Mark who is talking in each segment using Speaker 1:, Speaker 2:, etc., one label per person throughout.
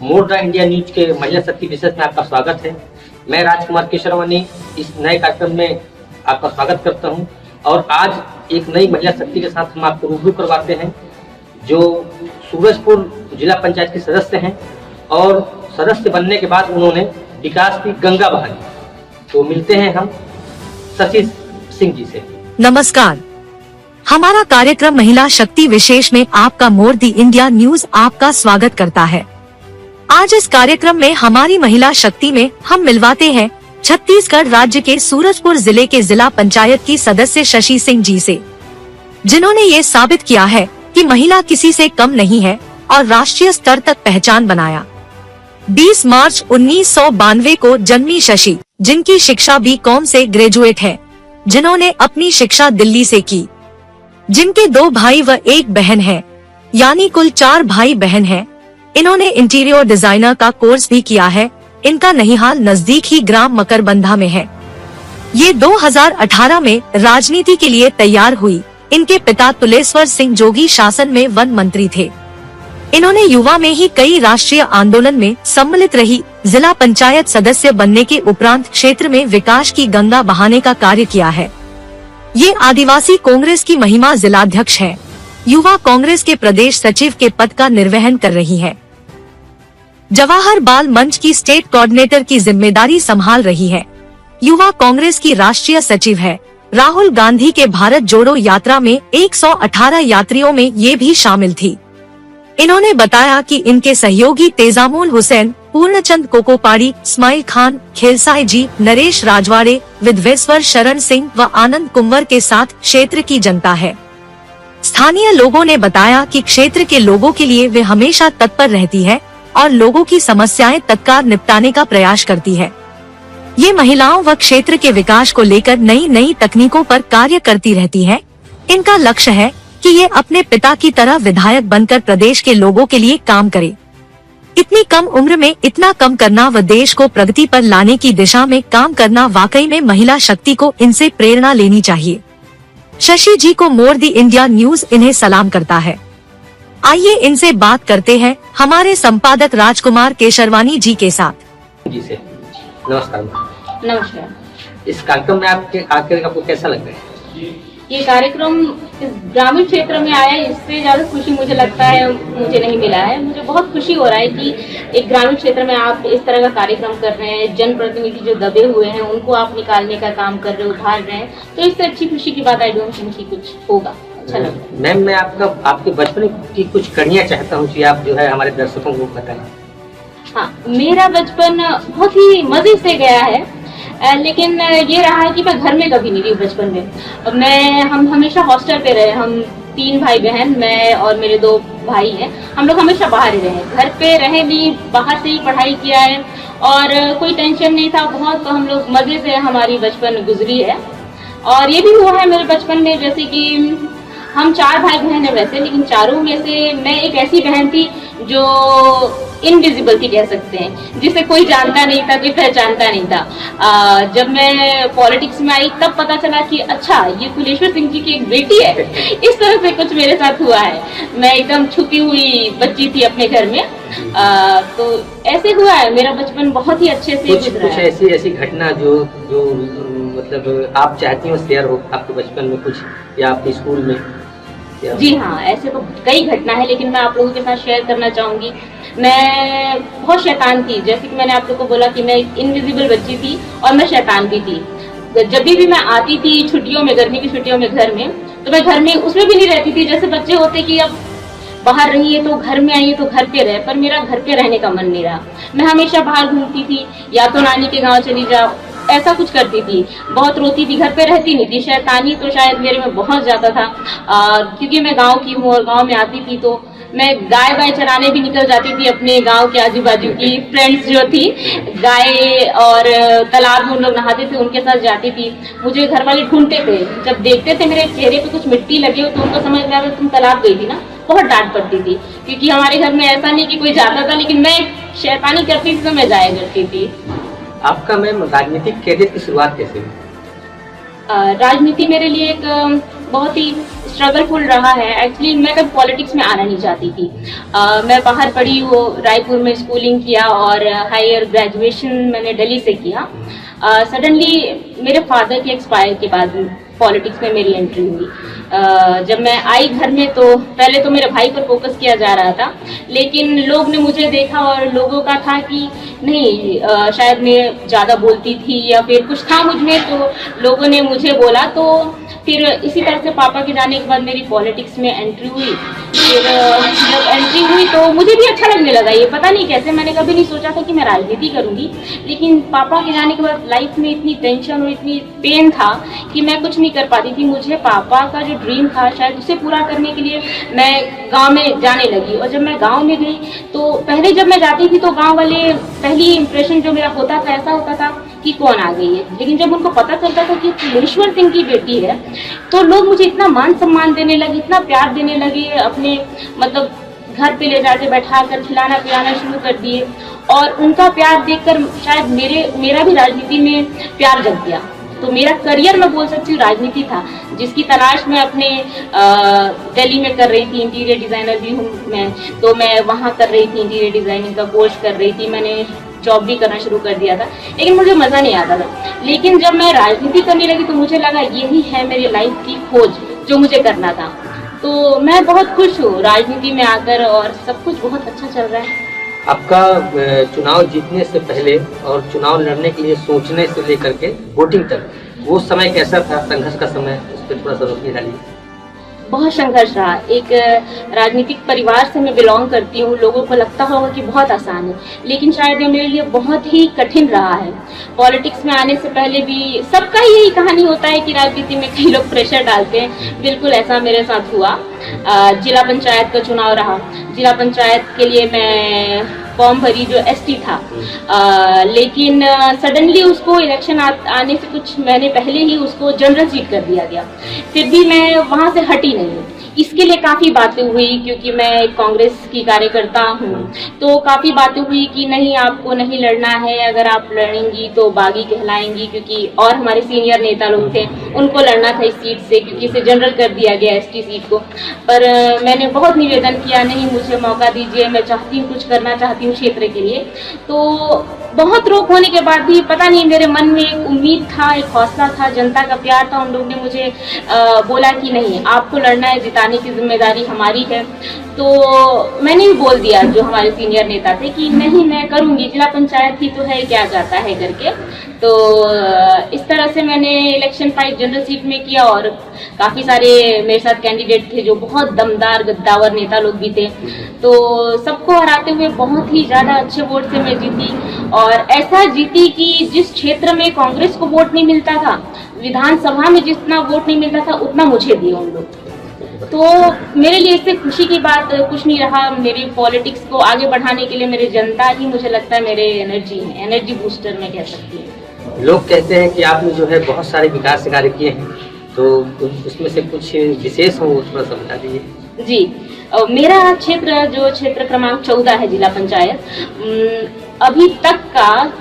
Speaker 1: More the India news के महिला शक्ति विशेष में आपका स्वागत है। मैं राजकुमार केशरवानी इस नए कार्यक्रम में आपका स्वागत करता हूं और आज एक नई महिला शक्ति के साथ हम आपको रूबरू करवाते हैं जो सूरजपुर जिला पंचायत के सदस्य हैं और सदस्य बनने के बाद उन्होंने विकास की गंगा बहाई। तो मिलते हैं हम शशि सिंह जी से।
Speaker 2: नमस्कार, हमारा कार्यक्रम महिला शक्ति विशेष में आपका मोर द इंडिया न्यूज आपका स्वागत करता है। आज इस कार्यक्रम में हमारी महिला शक्ति में हम मिलवाते हैं छत्तीसगढ़ राज्य के सूरजपुर जिले के जिला पंचायत की सदस्य शशि सिंह जी से, जिन्होंने ये साबित किया है कि महिला किसी से कम नहीं है और राष्ट्रीय स्तर तक पहचान बनाया। 20 मार्च 1992 को जन्मी शशि, जिनकी शिक्षा BCom से ग्रेजुएट है, जिन्होंने अपनी शिक्षा दिल्ली से की, जिनके 2 भाई व 1 बहन है, यानी कुल 4 भाई बहन हैं। इन्होंने इंटीरियर डिजाइनर का कोर्स भी किया है। इनका ननिहाल नजदीक ही ग्राम मकरबंधा में है। ये 2018 में राजनीति के लिए तैयार हुई। इनके पिता तुलेश्वर सिंह जोगी शासन में वन मंत्री थे। इन्होंने युवा में ही कई राष्ट्रीय आंदोलन में सम्मिलित रही। जिला पंचायत सदस्य बनने के उपरांत क्षेत्र में विकास की गंगा बहाने का कार्य किया है। ये आदिवासी कांग्रेस की महिला जिलाध्यक्ष है। युवा कांग्रेस के प्रदेश सचिव के पद का निर्वहन कर रही है। जवाहर बाल मंच की स्टेट कोऑर्डिनेटर की जिम्मेदारी संभाल रही है। युवा कांग्रेस की राष्ट्रीय सचिव है। राहुल गांधी के भारत जोड़ो यात्रा में 118 यात्रियों में ये भी शामिल थी। इन्होंने बताया कि इनके सहयोगी तेजामुल हुसैन, पूर्णचंद कोकोपाड़ी, इस्माइल खान, खेलसाई जी, नरेश राजवाड़े, विद्वेश्वर शरण सिंह व आनंद कुंवर के साथ क्षेत्र की जनता है। स्थानीय लोगों ने बताया कि क्षेत्र के लोगों के लिए वे हमेशा तत्पर रहती है और लोगों की समस्याएं तत्काल निपटाने का प्रयास करती है। ये महिलाओं व क्षेत्र के विकास को लेकर नई नई तकनीकों पर कार्य करती रहती है। इनका लक्ष्य है कि ये अपने पिता की तरह विधायक बनकर प्रदेश के लोगों के लिए काम करे। इतनी कम उम्र में इतना कम करना व देश को प्रगति पर लाने की दिशा में काम करना, वाकई में महिला शक्ति को इनसे प्रेरणा लेनी चाहिए। शशि जी को मोर द इंडिया न्यूज इन्हें सलाम करता है। आइए इनसे बात करते हैं हमारे संपादक राजकुमार केशरवानी जी के साथ।
Speaker 1: जी से नमस्कार।
Speaker 3: नमस्कार।
Speaker 1: इस कार्यक्रम में आपको कैसा लग रहा है?
Speaker 3: ये कार्यक्रम इस ग्रामीण क्षेत्र में आया, इससे ज्यादा खुशी मुझे लगता है मुझे नहीं मिला है। मुझे बहुत खुशी हो रहा है कि एक ग्रामीण क्षेत्र में आप इस तरह का कार्यक्रम कर रहे हैं। जनप्रतिनिधि जो दबे हुए हैं उनको आप निकालने का काम कर रहे, उभार रहे हैं, तो इससे अच्छी खुशी की बात आई डोंट थिंक कि कुछ होगा। अच्छा लगता है।
Speaker 1: मैम, मैं आपके बचपन की कुछ कहानियां चाहता हूँ कि आप जो है हमारे दर्शकों को बताएं।
Speaker 3: हाँ, मेरा बचपन बहुत ही मजे से गया है, लेकिन ये रहा है कि मैं घर में कभी नहीं रही बचपन में। हम हमेशा हॉस्टल पे रहे। हम 3 भाई बहन, मैं और मेरे 2 भाई हैं। हम लोग हमेशा बाहर ही रहे, घर पे रहे नहीं, बाहर से ही पढ़ाई किया है और कोई टेंशन नहीं था। बहुत हम लोग मजे से हमारी बचपन गुजरी है। और ये भी हुआ है मेरे बचपन में, जैसे कि हम 4 भाई बहन है वैसे, लेकिन चारों में से मैं एक ऐसी बहन थी जो इनविजिबल थी कह सकते हैं, जिसे कोई जानता नहीं था, कोई पहचानता नहीं था। जब मैं पॉलिटिक्स में आई तब पता चला कि अच्छा ये कुलेश्वर सिंह जी की एक बेटी है। इस तरह से कुछ मेरे साथ हुआ है। मैं एकदम छुपी हुई बच्ची थी अपने घर में। तो ऐसे हुआ है, मेरा बचपन बहुत ही अच्छे से गुजरा है।
Speaker 1: कुछ ऐसी घटना जो मतलब आप चाहती हो शेयर हो आपके बचपन में कुछ, या आपके स्कूल में?
Speaker 3: जी हाँ, ऐसे तो कई घटना है, लेकिन मैं आप लोगों के साथ शेयर करना चाहूंगी। मैं बहुत शैतान थी, जैसे कि मैंने आप लोगों को बोला कि मैं एक इनविजिबल बच्ची थी और मैं शैतान भी थी। जब भी मैं आती थी छुट्टियों में, गर्मी की छुट्टियों में घर में, तो मैं घर में उसमें भी नहीं रहती थी। जैसे बच्चे होते कि अब बाहर रहिए तो घर में आइए तो घर पे रहे, पर मेरा घर पे रहने का मन नहीं रहा। मैं हमेशा बाहर घूमती थी, या तो नानी के गाँव चली जाओ, ऐसा कुछ करती थी। बहुत रोती थी, घर पे रहती नहीं थी। शैतानी तो शायद मेरे में बहुत ज्यादा था, क्योंकि मैं गांव की हूँ और गांव में आती थी तो मैं गाय चराने भी निकल जाती थी। अपने गांव के आजू बाजू की फ्रेंड्स जो थी, गाय और तालाब में उन लोग नहाते थे, उनके साथ जाती थी। मुझे घर वाले ढूंढते थे, जब देखते थे मेरे चेहरे पे कुछ मिट्टी लगी हो तो उनको समझ में आता तुम तालाब गई थी ना। बहुत डांट पड़ती थी, क्योंकि हमारे घर में ऐसा नहीं कि कोई जाता था, लेकिन मैं शैतानी करती थी तो मैं जाया करती थी।
Speaker 1: आपका मैम राजनीतिक कैरियर की शुरुआत कैसे हुई?
Speaker 3: राजनीति मेरे लिए एक बहुत ही स्ट्रगलफुल रहा है। एक्चुअली मैं कभी पॉलिटिक्स में आना नहीं चाहती थी। मैं बाहर पढ़ी हूँ, रायपुर में स्कूलिंग किया और हायर ग्रेजुएशन मैंने दिल्ली से किया। सडनली मेरे फादर के एक्सपायर के बाद पॉलिटिक्स में मेरी एंट्री हुई। जब मैं आई घर में तो पहले तो मेरे भाई पर फोकस किया जा रहा था, लेकिन लोग ने मुझे देखा और लोगों का था कि नहीं शायद मैं ज़्यादा बोलती थी या फिर कुछ था मुझ में, तो लोगों ने मुझे बोला। तो फिर इसी तरह से पापा के जाने के बाद मेरी पॉलिटिक्स में एंट्री हुई। फिर जब एंट्री हुई तो मुझे भी अच्छा लगने लगा। ये पता नहीं कैसे, मैंने कभी नहीं सोचा था कि मैं राजनीति करूंगी, लेकिन पापा के जाने के बाद लाइफ में इतनी टेंशन और इतनी पेन था कि मैं कुछ नहीं कर पाती थी। मुझे पापा का जो ड्रीम था शायद उसे पूरा करने के लिए मैं गांव में जाने लगी। और जब मैं गांव में गई तो पहले जब मैं जाती थी तो गांव वाले पहली इंप्रेशन जो मेरा होता था ऐसा होता था कि कौन आ गई है, लेकिन जब उनको पता चलता था कि फुलेश्वर सिंह की बेटी है तो लोग मुझे इतना मान सम्मान देने लगे, इतना प्यार देने लगे। अपने मतलब घर पे ले जाके बैठा कर खिलाना पिलाना शुरू कर दिए और उनका प्यार देखकर शायद मेरा भी राजनीति में प्यार जग गया। तो मेरा करियर मैं बोल सकती हूँ राजनीति था, जिसकी तलाश मैं अपने दिल्ली में कर रही थी। इंटीरियर डिजाइनर भी हूँ मैं, तो मैं वहाँ कर रही थी, इंटीरियर डिजाइनिंग का कोर्स कर रही थी। मैंने जॉब भी करना शुरू कर दिया था, लेकिन मुझे मज़ा नहीं आता था। लेकिन जब मैं राजनीति करने लगी तो मुझे लगा यही है मेरी लाइफ की खोज जो मुझे करना था। तो मैं बहुत खुश हूँ राजनीति में आकर और सब कुछ बहुत अच्छा चल रहा है।
Speaker 1: आपका चुनाव जीतने से पहले और चुनाव लड़ने के लिए सोचने से लेकर के वोटिंग तक वो समय कैसा था, संघर्ष का समय, उस पर थोड़ा सा रोशनी डालिए।
Speaker 3: बहुत संघर्ष रहा। एक राजनीतिक परिवार से मैं बिलोंग करती हूँ। लोगों को लगता होगा कि बहुत आसान है, लेकिन शायद ये मेरे लिए बहुत ही कठिन रहा है। पॉलिटिक्स में आने से पहले भी सबका यही कहानी होता है कि राजनीति में कई लोग प्रेशर डालते हैं, बिल्कुल ऐसा मेरे साथ हुआ। जिला पंचायत का चुनाव रहा। जिला पंचायत के लिए मैं फॉर्म भरी जो एसटी था, लेकिन सडनली उसको इलेक्शन आने से कुछ महीने पहले ही उसको जनरल सीट कर दिया गया। फिर भी मैं वहां से हटी नहीं। इसके लिए काफ़ी बातें हुई, क्योंकि मैं कांग्रेस की कार्यकर्ता हूँ, तो काफ़ी बातें हुई कि नहीं आपको नहीं लड़ना है, अगर आप लड़ेंगी तो बागी कहलाएंगी, क्योंकि और हमारे सीनियर नेता लोग थे उनको लड़ना था इस सीट से, क्योंकि इसे जनरल कर दिया गया एसटी सीट को। पर मैंने बहुत निवेदन किया, नहीं मुझे मौका दीजिए, मैं चाहती हूँ कुछ करना चाहती हूँ क्षेत्र के लिए। तो बहुत रोक होने के बाद भी पता नहीं मेरे मन में एक उम्मीद था, एक हौसला था, जनता का प्यार था। उन लोगों ने मुझे बोला कि नहीं आपको लड़ना है, जिताने की जिम्मेदारी हमारी है। तो मैंने भी बोल दिया जो हमारे सीनियर नेता थे कि नहीं मैं करूंगी, जिला पंचायत ही तो है, क्या जाता है करके। तो इस तरह से मैंने इलेक्शन फाइट जनरल सीट में किया और काफ़ी सारे मेरे साथ कैंडिडेट थे जो बहुत दमदार गद्दावर नेता लोग भी थे। तो सबको हराते हुए बहुत ही ज़्यादा अच्छे वोट से मैं जीती, और ऐसा जीती कि जिस क्षेत्र में कांग्रेस को वोट नहीं मिलता था, विधानसभा में जितना वोट नहीं मिलता था उतना मुझे दिए उन लोग। तो मेरे लिए इससे खुशी की बात कुछ नहीं रहा। मेरी पॉलिटिक्स को आगे बढ़ाने के लिए मेरी जनता ही मुझे लगता है मेरे एनर्जी है, एनर्जी बूस्टर मैं कह सकती हूँ।
Speaker 1: लोग कहते हैं कि आपने जो है बहुत सारे विकास कार्य किए हैं, तो उसमें से कुछ विशेष हो थोड़ा सा बता दीजिए।
Speaker 3: जी, मेरा क्षेत्र जो क्षेत्र क्रमांक 14 है जिला पंचायत, अभी तक का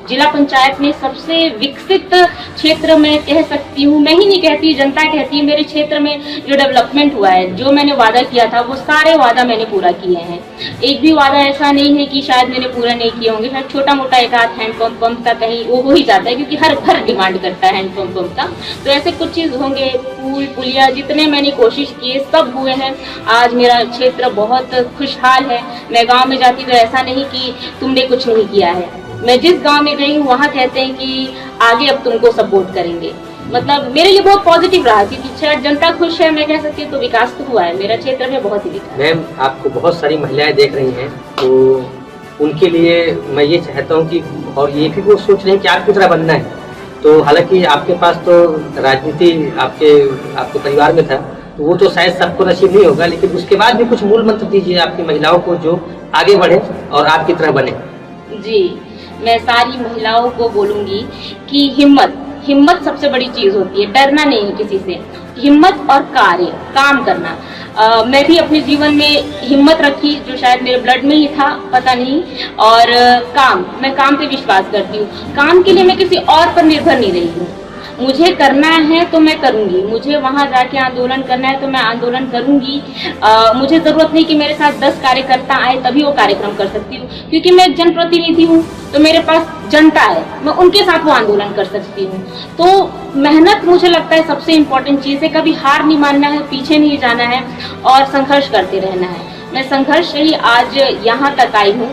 Speaker 3: जिला पंचायत में सबसे विकसित क्षेत्र मैं कह सकती हूँ। मैं ही नहीं कहती, जनता कहती है। मेरे क्षेत्र में जो डेवलपमेंट हुआ है, जो मैंने वादा किया था वो सारे वादा मैंने पूरा किए हैं। एक भी वादा ऐसा नहीं है कि शायद मैंने पूरा नहीं किए होंगे। शायद छोटा मोटा एक आध हैंडपम्प का कहीं वो हो ही जाता है, क्योंकि हर घर डिमांड करता है हैंडपम्प का। तो ऐसे कुछ चीज़ होंगे, पुल पुलिया जितने मैंने कोशिश किए सब हुए हैं। आज मेरा क्षेत्र बहुत खुशहाल है। मैं गाँव में जाती तो ऐसा नहीं कि तुमने कुछ नहीं किया है। मैं जिस गांव में गई हूँ वहाँ कहते हैं कि आगे अब तुमको सपोर्ट करेंगे। मतलब मेरे लिए बहुत पॉजिटिव रहा, क्योंकि शायद जनता खुश है, मैं कह सकती हूँ, तो विकास तो हुआ है मेरा क्षेत्र में बहुत ही विकास।
Speaker 1: मैम, आपको बहुत सारी महिलाएं देख रही हैं, तो उनके लिए मैं ये चाहता हूँ कि, और ये भी वो सोच रहे हैं कि आपकी तरह बनना है। तो हालांकि आपके पास तो राजनीति आपके परिवार में था, तो वो तो शायद सबको नसीब नहीं होगा, लेकिन उसके बाद भी कुछ मूल मंत्र दीजिए आपकी महिलाओं को जो आगे बढ़े और आपकी तरह बने।
Speaker 3: जी, मैं सारी महिलाओं को बोलूँगी कि हिम्मत सबसे बड़ी चीज़ होती है। डरना नहीं है किसी से, हिम्मत और काम करना। मैं भी अपने जीवन में हिम्मत रखी, जो शायद मेरे ब्लड में ही था, पता नहीं। और मैं काम पे विश्वास करती हूँ। काम के लिए मैं किसी और पर निर्भर नहीं रही हूँ। मुझे करना है तो मैं करूंगी, मुझे वहां जाके आंदोलन करना है तो मैं आंदोलन करूंगी। मुझे जरूरत नहीं कि मेरे साथ 10 कार्यकर्ता आए तभी वो कार्यक्रम कर सकती हूँ, क्योंकि मैं एक जनप्रतिनिधि हूँ, तो मेरे पास जनता है, मैं उनके साथ वो आंदोलन कर सकती हूँ। तो मेहनत मुझे लगता है सबसे इम्पोर्टेंट चीज है, कभी हार नहीं मानना है, पीछे नहीं जाना है और संघर्ष करते रहना है। मैं संघर्ष से ही आज यहाँ तक आई हूँ,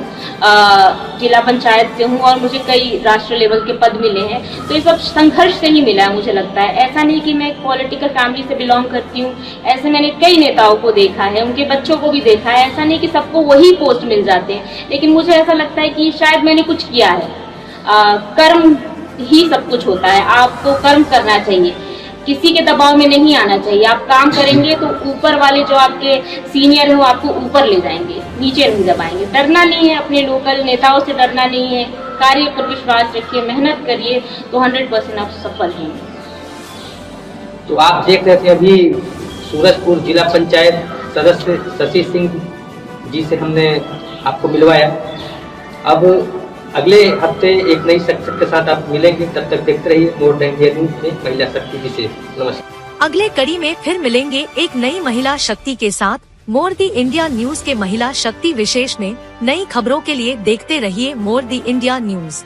Speaker 3: जिला पंचायत से हूँ और मुझे कई राष्ट्रीय लेवल के पद मिले हैं, तो ये सब संघर्ष से ही मिला है मुझे लगता है। ऐसा नहीं कि मैं एक पॉलिटिकल फैमिली से बिलोंग करती हूँ, ऐसे मैंने कई नेताओं को देखा है, उनके बच्चों को भी देखा है। ऐसा नहीं कि सबको वही पोस्ट मिल जाते हैं, लेकिन मुझे ऐसा लगता है कि शायद मैंने कुछ किया है। कर्म ही सब कुछ होता है, आपको कर्म करना चाहिए, किसी के दबाव में नहीं आना चाहिए। आप काम करेंगे तो ऊपर वाले जो आपके सीनियर है वो आपको ऊपर ले जाएंगे, नीचे नहीं दबाएंगे। डरना नहीं है, अपने लोकल नेताओं से डरना नहीं है, कार्य पर विश्वास रखिए, मेहनत करिए तो 100% आप सफल हैं।
Speaker 1: तो आप देख रहे थे अभी सूरजपुर जिला पंचायत सदस्य शशि सिंह जी से हमने आपको मिलवाया। अब अगले हफ्ते एक नई शख्सियत के साथ आप मिलेंगे, तब तक देखते रहिए मोर द इंडिया न्यूज में महिला शक्ति विशेष। नमस्कार।
Speaker 2: अगले कड़ी में फिर मिलेंगे एक नई महिला शक्ति के साथ। मोर द इंडिया न्यूज के महिला शक्ति विशेष में नई खबरों के लिए देखते रहिए मोर द इंडिया न्यूज।